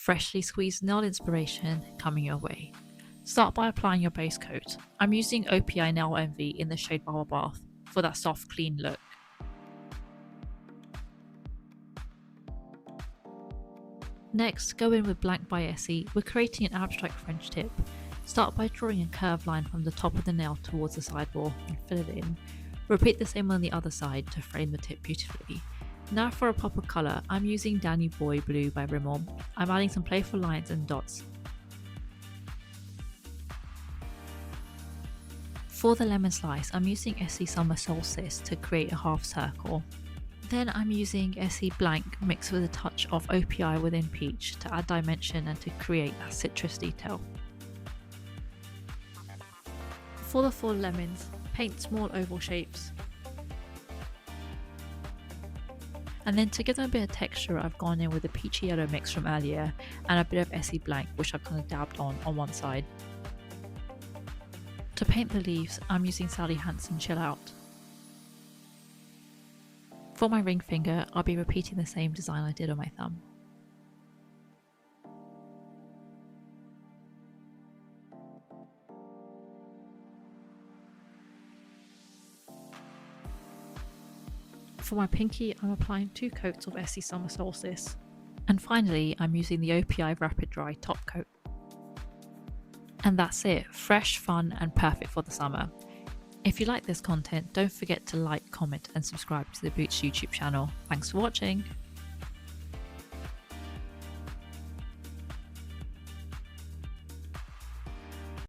Freshly squeezed nail inspiration coming your way. Start by applying your base coat. I'm using OPI Nail Envy in the shade Bubble Bath for that soft, clean look. Next, go in with Blank by Essie. We're creating an abstract French tip. Start by drawing a curved line from the top of the nail towards the sideball and fill it in. Repeat the same on the other side to frame the tip beautifully. Now for a pop of colour, I'm using Danny Boy Blue by Rimmel. I'm adding some playful lines and dots. For the lemon slice, I'm using Essie Summer Solstice to create a half circle. Then I'm using Essie Blank mixed with a touch of OPI within Peach to add dimension and to create that citrus detail. For the full lemons, paint small oval shapes. And then to give them a bit of texture, I've gone in with the peachy yellow mix from earlier and a bit of Essie Blank, which I've kind of dabbed on one side. To paint the leaves, I'm using Sally Hansen Chill Out. For my ring finger, I'll be repeating the same design I did on my thumb. For my pinky, I'm applying 2 coats of Essie Summer Solstice. And finally, I'm using the OPI Rapid Dry top coat. And that's it, fresh, fun and perfect for the summer. If you like this content, don't forget to like, comment and subscribe to the Boots YouTube channel. Thanks for watching!